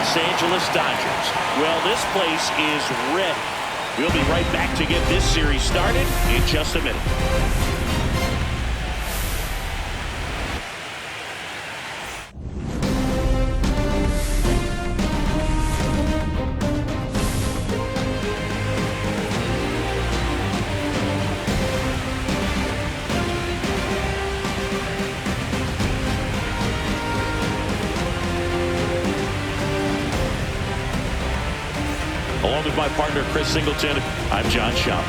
Los Angeles Dodgers. Well, this place is ready. We'll be right back to get this series started in just a minute. Along with my partner, Chris Singleton, I'm John Shoppy.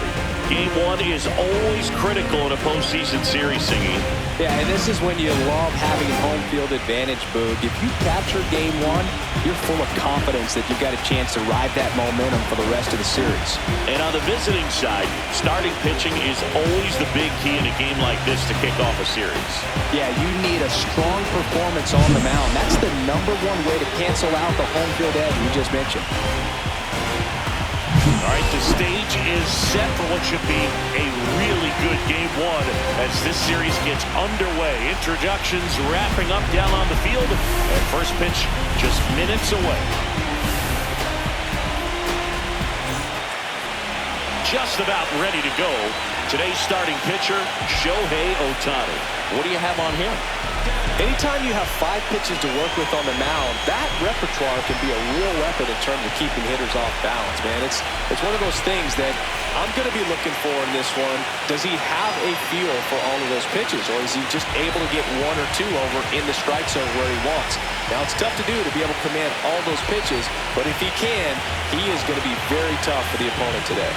Game one is always critical in a postseason series, Singy. Yeah, and this is when you love having home field advantage, Boog. If you capture game one, you're full of confidence that you've got a chance to ride that momentum for the rest of the series. And on the visiting side, starting pitching is always the big key in a game like this to kick off a series. Yeah, you need a strong performance on the mound. That's the #1 way to cancel out the home field edge we just mentioned. All right, the stage is set for what should be a really good game one as this series gets underway. Introductions wrapping up down on the field, and first pitch just minutes away. Just about ready to go. Today's starting pitcher, Shohei Ohtani. What do you have on him? Anytime you have 5 pitches to work with on the mound, that repertoire can be a real weapon in terms of keeping hitters off balance, man. It's one of those things that I'm going to be looking for in this one. Does he have a feel for all of those pitches, or is he just able to get 1 or 2 over in the strike zone where he wants? Now, it's tough to do to be able to command all those pitches, but if he can, he is going to be very tough for the opponent today.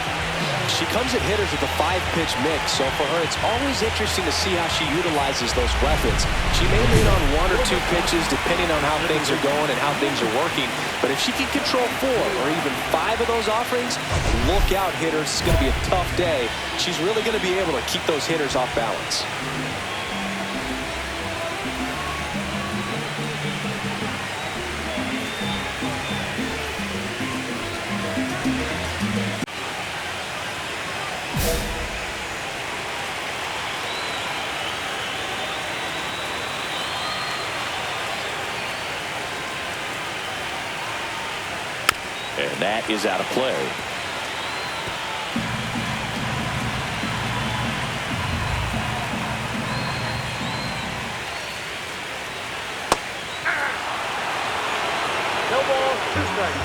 She comes at hitters with a 5-pitch mix, so for her it's always interesting to see how she utilizes those weapons. She may lean on 1 or 2 pitches depending on how things are going and how things are working, but if she can control 4 or even 5 of those offerings, look out, hitters. It's going to be a tough day. She's really going to be able to keep those hitters off balance. And that is out of play. No ball, 2 strikes.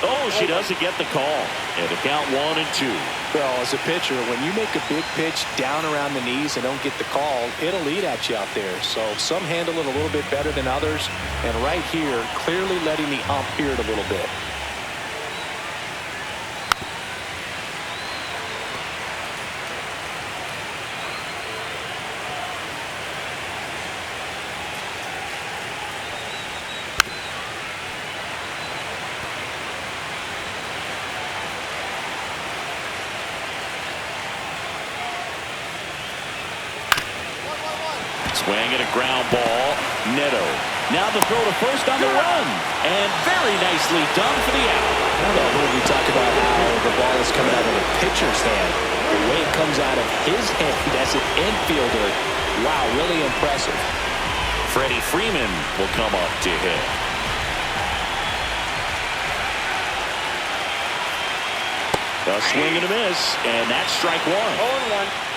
Oh, she doesn't get the call. And the count 1-2. Well, as a pitcher, when you make a big pitch down around the knees and don't get the call, it'll eat at you out there. So some handle it a little bit better than others. And right here, clearly letting the ump hear it a little bit. Swing and a ground ball. Neto. Now the throw to first on the run. And very nicely done for the out. Well, when we talk about how the ball is coming out of the pitcher's hand, the way it comes out of his hand as an infielder, wow, really impressive. Freddie Freeman will come up to hit. A swing and a miss, and that's strike 1. 0-1.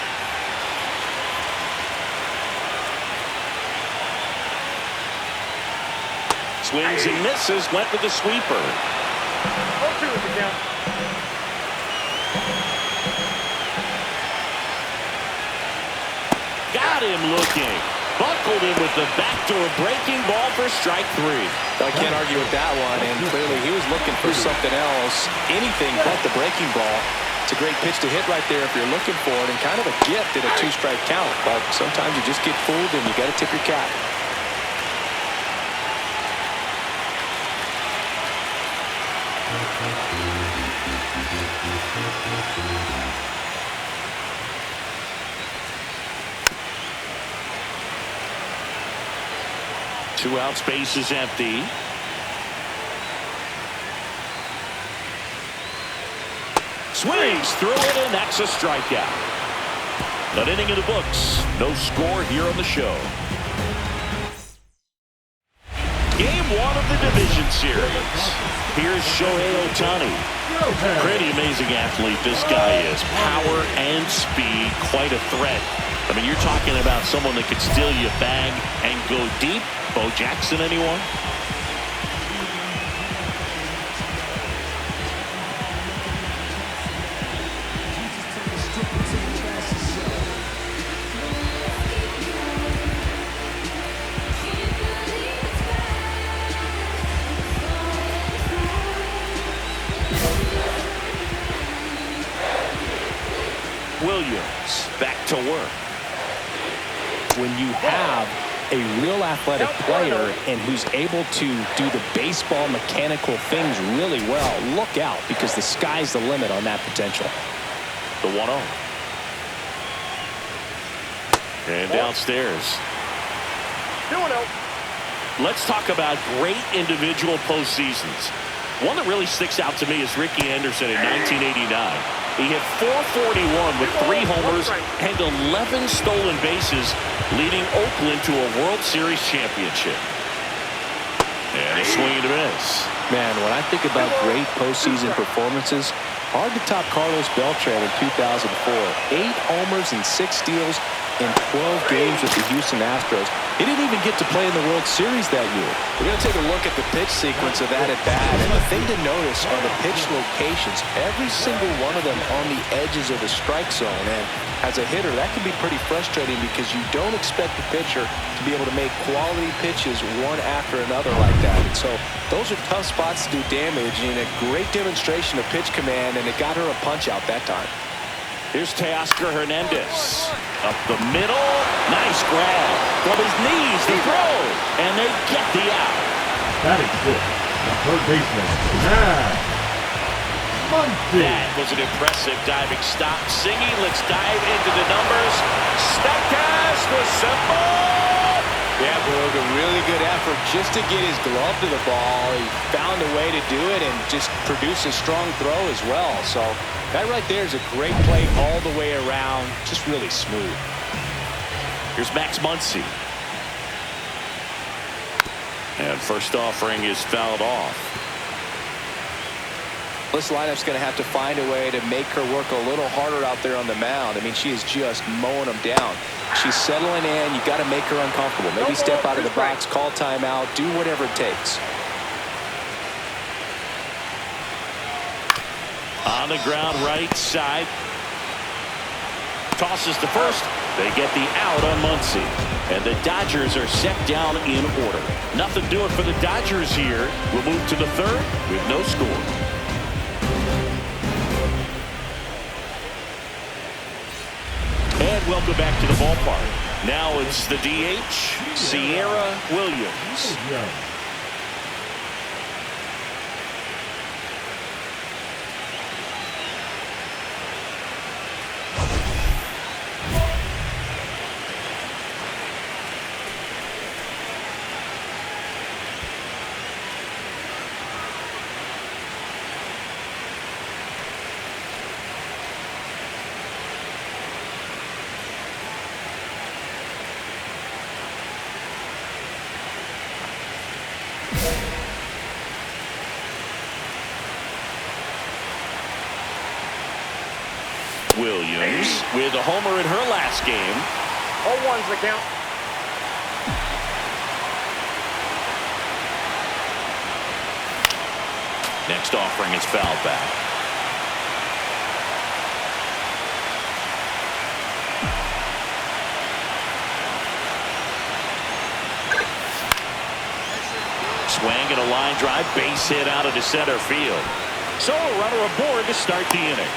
Swings and misses, went with the sweeper. 0-2 is the count. Got him looking. Buckled him with the backdoor breaking ball for strike 3. I can't argue with that one, and clearly he was looking for something else, anything but the breaking ball. It's a great pitch to hit right there if you're looking for it, and kind of a gift in a 2-strike count, but sometimes you just get fooled and you got to tip your cap. Two out, space is empty. Swings through it, and that's a strikeout. An inning in the books. No score here on the show. Game 1 of the division series. Here's Shohei Ohtani. Pretty amazing athlete this guy is. Power and speed, quite a threat. I mean, you're talking about someone that could steal your bag and go deep. Bo Jackson, anyone? Williams back to work. When you have a real athletic player and who's able to do the baseball mechanical things really well, look out, because the sky's the limit on that potential. The 1-0. And downstairs. 2-0. Let's talk about great individual postseasons. One that really sticks out to me is Ricky Henderson in 1989. He hit .441 with 3 homers and 11 stolen bases, leading Oakland to a World Series championship. And a swing and a miss. Man, when I think about great postseason performances, hard to top Carlos Beltran in 2004. 8 homers and 6 steals in 12 games with the Houston Astros. He didn't even get to play in the World Series that year. We're going to take a look at the pitch sequence of that at bat, and the thing to notice are the pitch locations. Every single one of them on the edges of the strike zone, and as a hitter, that can be pretty frustrating because you don't expect the pitcher to be able to make quality pitches one after another like that. And so those are tough spots to do damage, and a great demonstration of pitch command, and it got her a punch out that time. Here's Teoscar Hernandez. Up the middle. Nice grab. From his knees, the throw. And they get the out. That is good. Third baseman. That was an impressive diving stop. Singing, let's dive into the numbers. Statcast was simple. Yeah, Boog, a really good effort just to get his glove to the ball. He found a way to do it and just produce a strong throw as well. So that right there is a great play all the way around. Just really smooth. Here's Max Muncy. And first offering is fouled off. This lineup's going to have to find a way to make her work a little harder out there on the mound. I mean, she is just mowing them down. She's settling in. You got to make her uncomfortable. Maybe step out of the box, call timeout, do whatever it takes. On the ground, right side. Tosses to first. They get the out on Muncy. And the Dodgers are set down in order. Nothing doing for the Dodgers here. We'll move to the third with no score. And welcome back to the ballpark. Now it's the DH, Kiara Williams. Williams with a homer in her last game. 0-1's the count. Next offering is fouled back. Swing and a line drive, base hit out into center field. So a runner aboard to start the inning.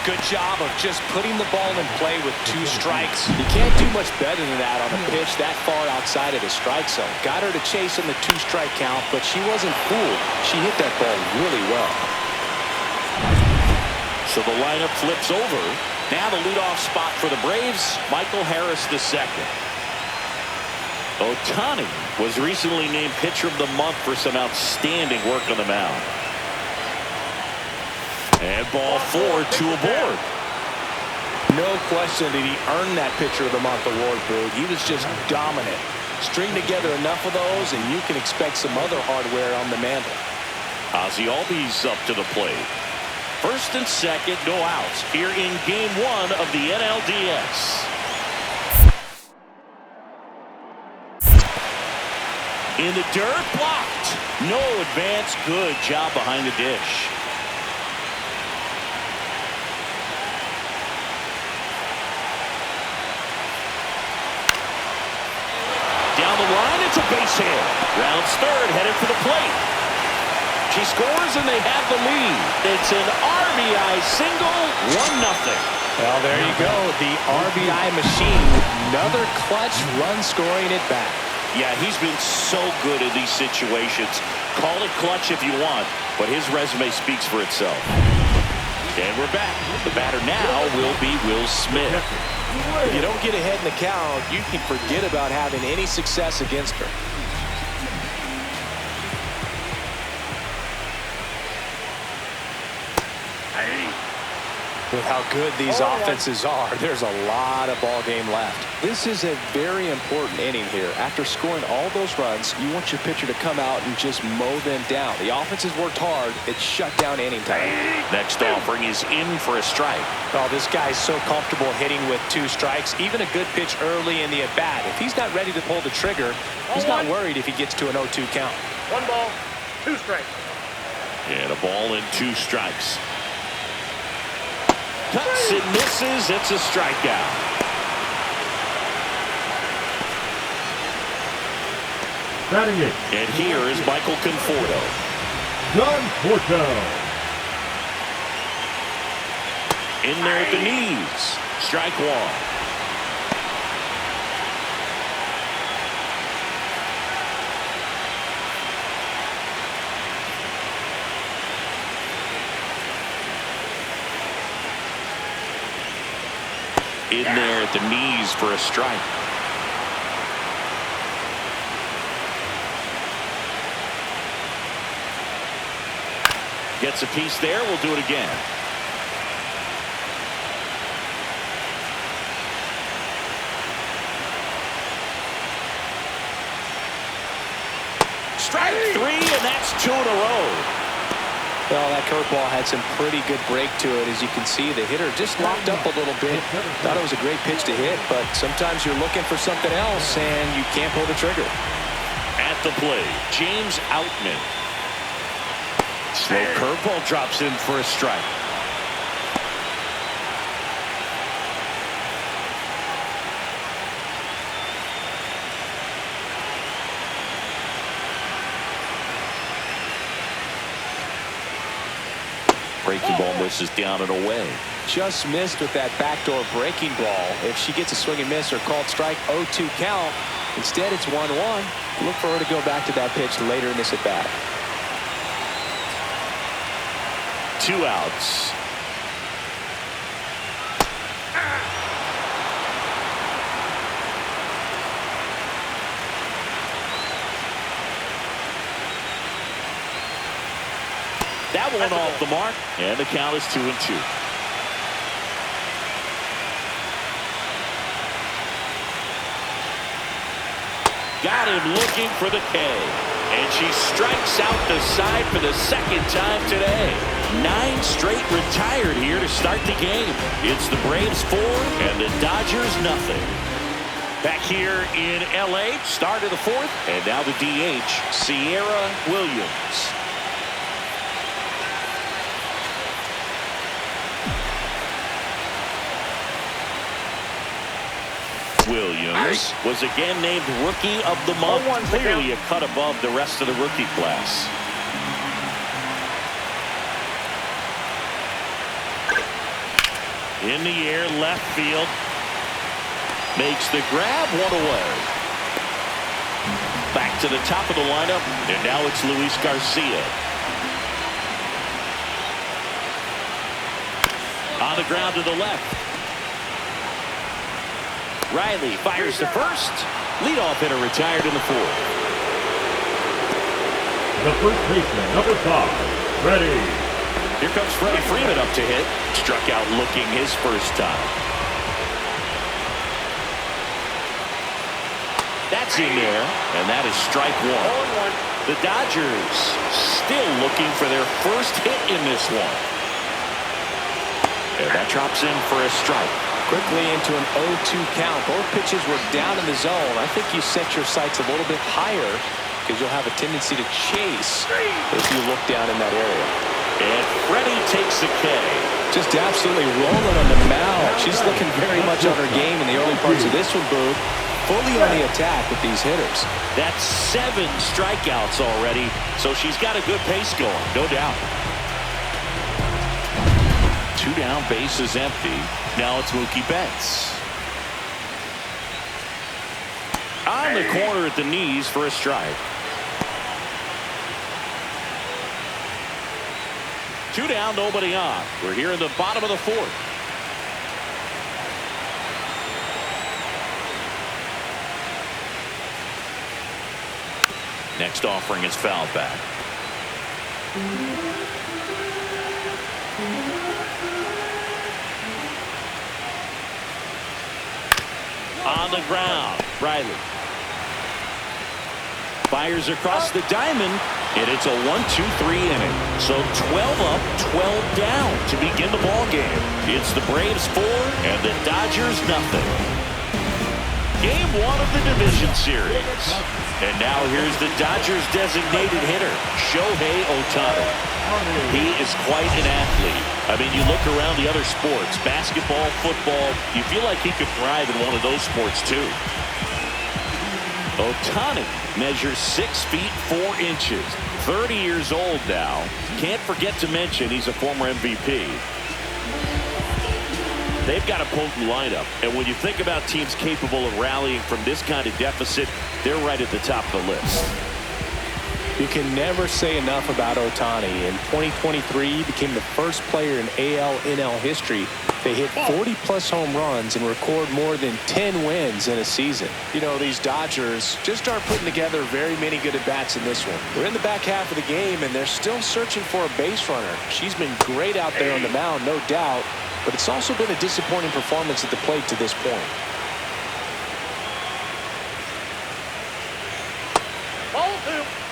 Good job of just putting the ball in play with 2 strikes. You can't do much better than that on a pitch that far outside of the strike zone. Got her to chase in the 2-strike count, but she wasn't fooled. She hit that ball really well. So the lineup flips over. Now the leadoff spot for the Braves, Michael Harris II. Ohtani was recently named Pitcher of the Month for some outstanding work on the mound. And ball 4, 2 aboard. No question that he earned that Pitcher of the Month award, Boog. He was just dominant. String together enough of those, and you can expect some other hardware on the mantle. Ozzie Albies up to the plate. First and second, no outs here in Game 1 of the NLDS. In the dirt, blocked. No advance. Good job behind the dish. Down the line, it's a base hit. Rounds third, headed for the plate. She scores and they have the lead. It's an RBI single, 1-0. Well, there you go. The RBI machine. Another clutch run scoring at bat. Yeah, he's been so good in these situations. Call it clutch if you want, but his resume speaks for itself. And we're back. The batter now will be Will Smith. If you don't get ahead in the count, you can forget about having any success against her. With how good these offenses are, there's a lot of ball game left. This is a very important inning here. After scoring all those runs, you want your pitcher to come out and just mow them down. The offense has worked hard. It's shut down inning time. Next offering is in for a strike. Oh, this guy's so comfortable hitting with 2 strikes. Even a good pitch early in the at-bat. If he's not ready to pull the trigger, he's not worried if he gets to an 0-2 count. 1 ball, 2 strikes. And a ball and 2 strikes. Cuts and misses. It's a strikeout. Batting it. And here is Michael Conforto. Conforto. In there at the knees. Strike 1. In there at the knees for a strike. Gets a piece there. We'll do it again. Strike 3, and that's 2 in a row. Well, that curveball had some pretty good break to it. As you can see, the hitter just locked up a little bit. Thought it was a great pitch to hit, but sometimes you're looking for something else, and you can't pull the trigger. At the plate, James Outman. Slow curveball drops in for a strike. Breaking ball misses down and away. Just missed with that backdoor breaking ball. If she gets a swing and miss or called strike, 0-2 count. Instead, it's 1-1. Look for her to go back to that pitch later in this at bat. 2 outs. That one off the mark, and the count is 2-2. Got him looking for the K, and she strikes out the side for the 2nd time today. 9 straight retired here to start the game. It's the Braves 4 and the Dodgers nothing. Back here in LA, start of the 4th, and now the DH, Kiara Williams. Williams was again named Rookie of the Month. Clearly a cut above the rest of the rookie class. In the air, left field. Makes the grab, 1 away. Back to the top of the lineup, and now it's Luis Garcia. On the ground to the left. Riley fires to first. Leadoff hitter retired in the 4th. The first baseman, number 5, ready. Here comes Freddie Freeman up to hit. Struck out looking his first time. That's in there, and that is strike one. The Dodgers still looking for their first hit in this one. And that drops in for a strike. Quickly into an 0-2 count. Both pitches were down in the zone. I think you set your sights a little bit higher because you'll have a tendency to chase if you look down in that area. And Freddie takes a K. Just absolutely rolling on the mound. She's looking very much on her game in the early parts of this one, Boo. Fully on the attack with these hitters. That's 7 strikeouts already, so she's got a good pace going, no doubt. 2 down, bases empty. Now it's Mookie Betts. On the corner at the knees for a strike. 2 down, nobody on. We're here in the bottom of the 4th. Next offering is fouled back. On the ground, Riley fires across the diamond, and it's a 1-2-3 inning. So 12 up, 12 down to begin the ball game. It's the Braves 4 and the Dodgers nothing. Game 1 of the division series. And now here's the Dodgers designated hitter, Shohei Ohtani. He is quite an athlete. I mean, you look around the other sports, basketball, football, you feel like he could thrive in one of those sports too. Ohtani measures 6 feet 4 inches, 30 years old now. Can't forget to mention he's a former MVP. They've got a potent lineup, and when you think about teams capable of rallying from this kind of deficit, they're right at the top of the list. You can never say enough about Ohtani. In 2023, he became the first player in AL/NL history to hit 40-plus home runs and record more than 10 wins in a season. You know, these Dodgers just aren't putting together very many good at-bats in this one. We're in the back half of the game, and they're still searching for a base runner. She's been great out there on the mound, no doubt, but it's also been a disappointing performance at the plate to this point.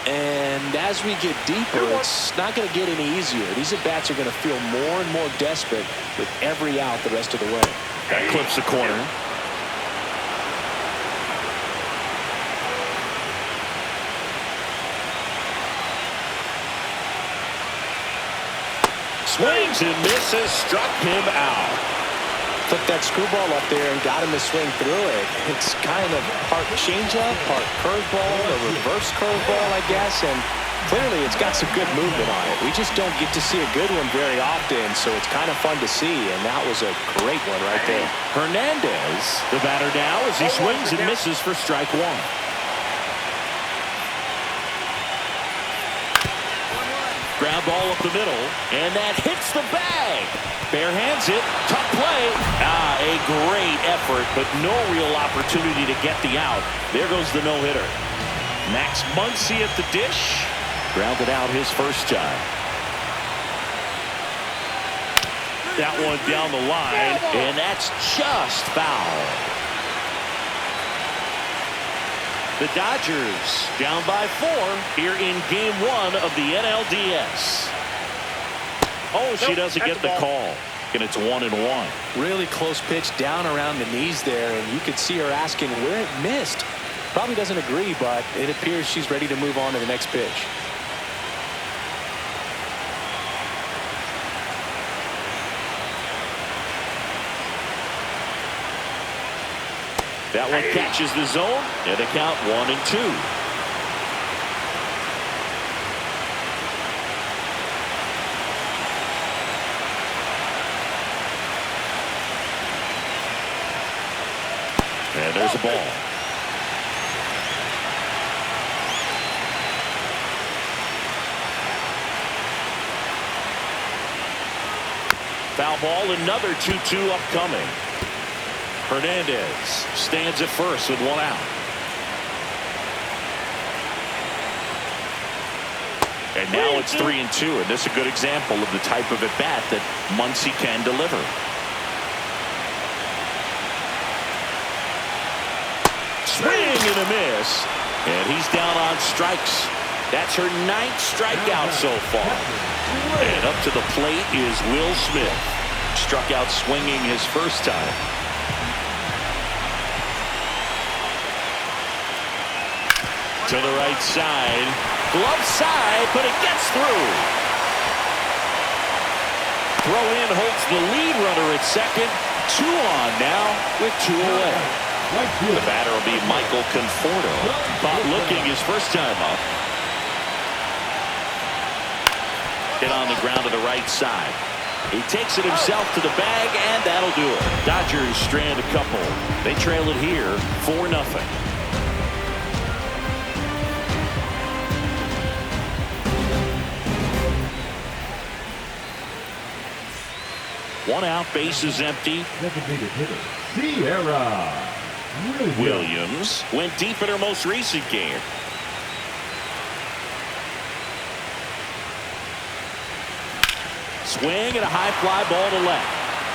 And as we get deeper, it's not going to get any easier. These at-bats are going to feel more and more desperate with every out the rest of the way. That clips the corner. Swings and misses, struck him out. Took that screwball up there and got him to swing through it. It's kind of part changeup, part curveball, a reverse curveball, I guess. And clearly it's got some good movement on it. We just don't get to see a good one very often, so it's kind of fun to see. And that was a great one right there. Hernandez, the batter now, as he swings and misses for strike 1. Ground ball up the middle, and that hits the bag. Barehands it, tough play. A great effort, but no real opportunity to get the out. There goes the no-hitter. Max Muncy at the dish. Grounded out his first time. That one down the line, and that's just foul. The Dodgers down by 4 here in game 1 of the NLDS. Oh, she doesn't get the call, and it's 1-1. Really close pitch down around the knees there, and you could see her asking where it missed. Probably doesn't agree, but it appears she's ready to move on to the next pitch. That one catches the zone, and the count 1-2. And there's a ball. Foul ball, another 2-2 upcoming. Hernandez stands at first with 1 out. And now it's 3-2, and this is a good example of the type of at-bat that Muncy can deliver. Swing and and a miss. And he's down on strikes. That's her 9th strikeout so far. And up to the plate is Will Smith. Struck out swinging his first time. To the right side. Glove side, but it gets through. Throw in holds the lead runner at second. 2 on now with 2 away. The batter will be Michael Conforto. Caught looking his first time up. Hit on the ground to the right side. He takes it himself to the bag, and that'll do it. Dodgers strand a couple. They trail it here 4-0. One out, base is empty. Designated hitter, Kiara Williams went deep in her most recent game. Swing and a high fly ball to left.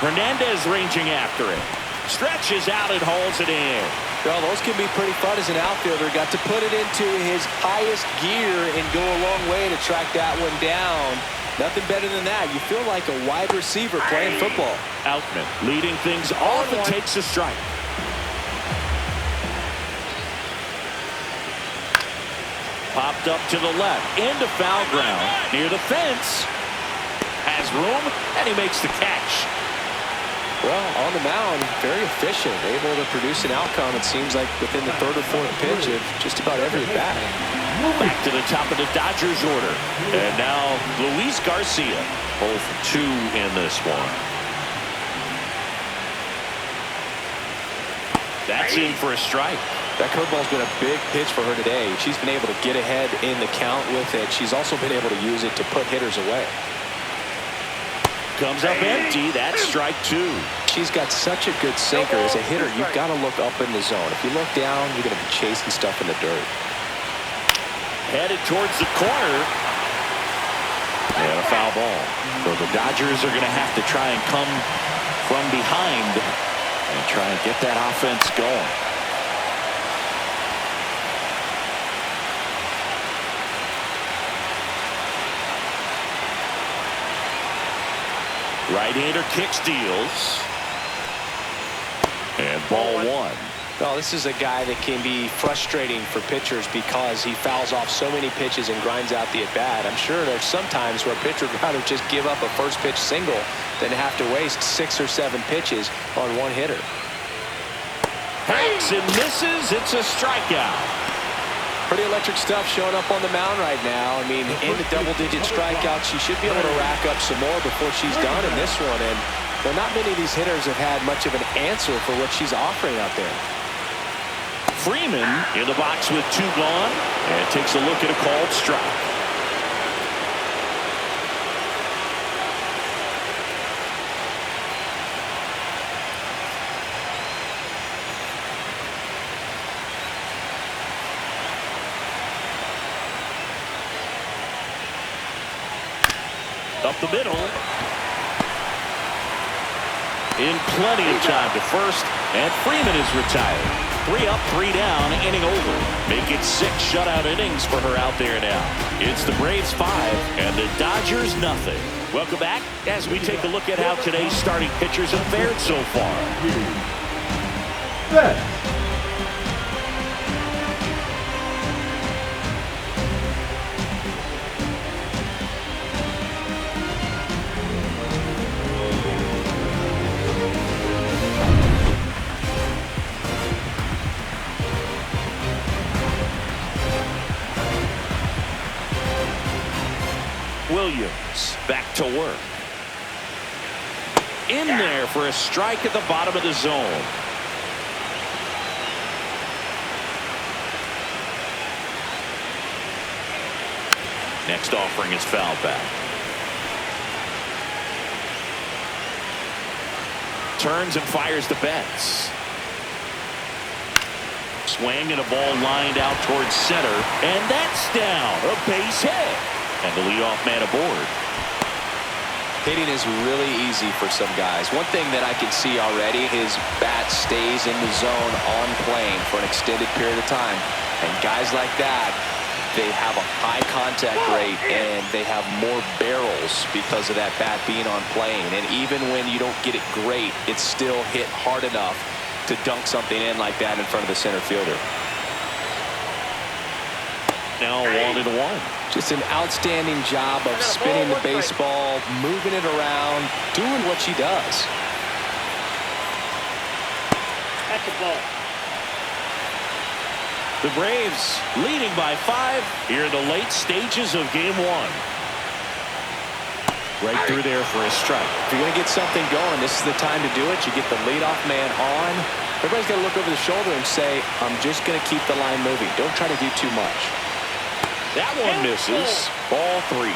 Hernandez ranging after it. Stretches out and hauls it in. Well, those can be pretty fun as an outfielder. Got to put it into his highest gear and go a long way to track that one down. Nothing better than that. You feel like a wide receiver playing football. Outman leading things off and takes a strike. Popped up to the left into foul ground near the fence. Has room and he makes the catch. Well, on the mound, very efficient, able to produce an outcome. It seems like within the 3rd or 4th pitch of just about every at bat. Back to the top of the Dodgers order. And now Luis Garcia. Both 2 in this one. That's in for a strike. That curveball's been a big pitch for her today. She's been able to get ahead in the count with it. She's also been able to use it to put hitters away. Comes up empty. That's strike 2. She's got such a good sinker. As a hitter, you've got to look up in the zone. If you look down, you're going to be chasing stuff in the dirt. Headed towards the corner. And a foul ball. So the Dodgers are going to have to try and come from behind and try and get that offense going. Right-hander kick steals. And ball 1. Well, this is a guy that can be frustrating for pitchers because he fouls off so many pitches and grinds out the at-bat. I'm sure there's some times where a pitcher would rather just give up a first pitch single than have to waste 6 or 7 pitches on one hitter. Hacks and misses. It's a strikeout. Pretty electric stuff showing up on the mound right now. I mean, into double-digit strikeouts, she should be able to rack up some more before she's done in this one. And well, not many of these hitters have had much of an answer for what she's offering out there. Freeman in the box with 2 gone and takes a look at a called strike. Up the middle. In plenty of time to first, and Freeman is retired. 3 up, 3 down, inning over. Make it 6 shutout innings for her out there now. It's the Braves 5 and the Dodgers nothing. Welcome back as we take a look at how today's starting pitchers have fared so far. Set. Williams back to work. In there for a strike at the bottom of the zone. Next offering is foul back. Turns and fires the Betts. Swing and a ball lined out towards center. And that's down. A base hit. And the leadoff man aboard. Hitting is really easy for some guys. One thing that I can see already, his bat stays in the zone on plane for an extended period of time. And guys like that, they have a high contact rate and they have more barrels because of that bat being on plane. And even when you don't get it great, it's still hit hard enough to dunk something in like that in front of the center fielder. Now 1-1. Just an outstanding job of spinning the baseball, moving it around, doing what she does. That's a ball. The Braves leading by 5 here in the late stages of game 1. Right through there for a strike. If you're going to get something going, this is the time to do it. You get the leadoff man on. Everybody's got to look over the shoulder and say, I'm just going to keep the line moving. Don't try to do too much. That one misses. Ball 3.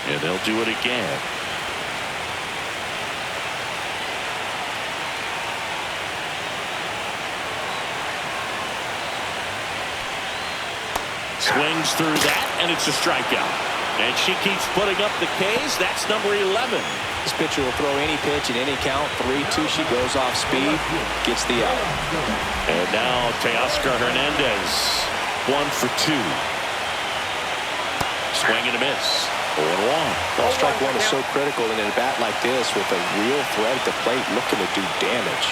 And they'll do it again. Swings through that, and it's a strikeout. And she keeps putting up the Ks. That's number 11. This pitcher will throw any pitch in any count. 3-2. She goes off speed, gets the out. And now Teoscar Hernandez, 1 for 2. Swing and a miss. 0-1. Ball strike one is so critical in a bat like this with a real threat at the plate looking to do damage.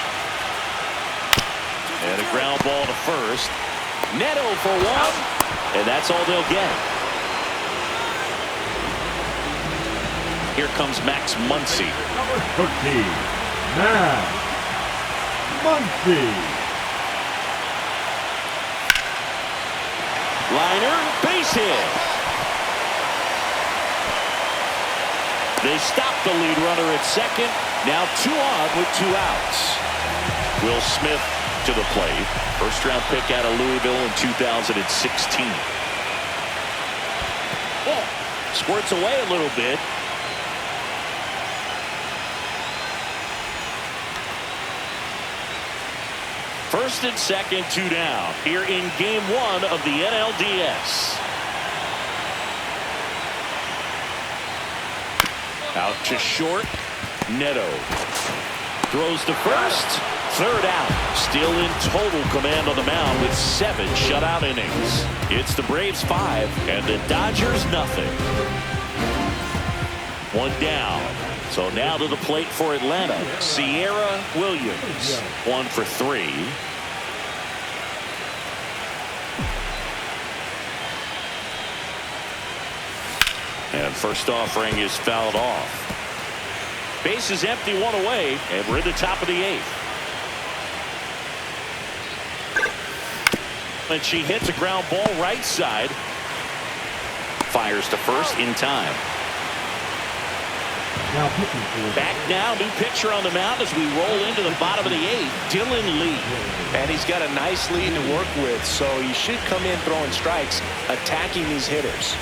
And a ground ball to first. Neto for 1. And that's all they'll get. Here comes Max Muncy. Number 13, Max Muncy. Liner, base hit. They stop the lead runner at second. Now 2 on with 2 outs. Will Smith to the plate. First round pick out of Louisville in 2016. Oh, squirts away a little bit. First and second, 2 down here in game 1 of the NLDS. Out to short. Neto throws to first. 3rd out. Still in total command on the mound with 7 shutout innings. It's the Braves 5 and the Dodgers nothing. 1 down. So now to the plate for Atlanta. Kiara Williams, 1 for 3. And first offering is fouled off. Base is empty, 1 away, and we're in the top of the 8th. And she hits a ground ball right side. Fires to first in time. Now pitching for Back now, new pitcher on the mound as we roll into the bottom of the 8th. Dylan Lee. And he's got a nice lead to work with, so he should come in throwing strikes, attacking these hitters.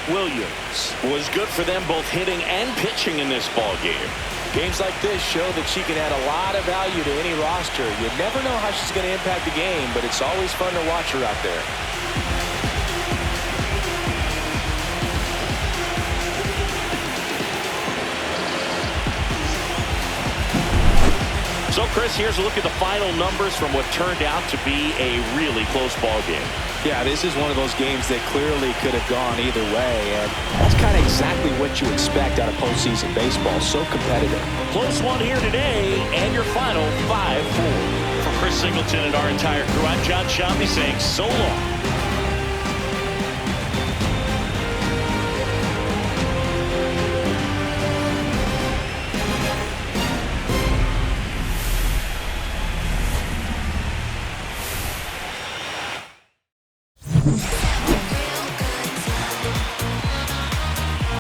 Williams was good for them both hitting and pitching in this ball game. Games like this show that she can add a lot of value to any roster. You never know how she's going to impact the game, but it's always fun to watch her out there. So, Chris, here's a look at the final numbers from what turned out to be a really close ball game. Yeah, this is one of those games that clearly could have gone either way, and that's kind of exactly what you expect out of postseason baseball. So competitive. Close one here today, and your final 5-4. For Chris Singleton and our entire crew, I'm John Shambi saying so long.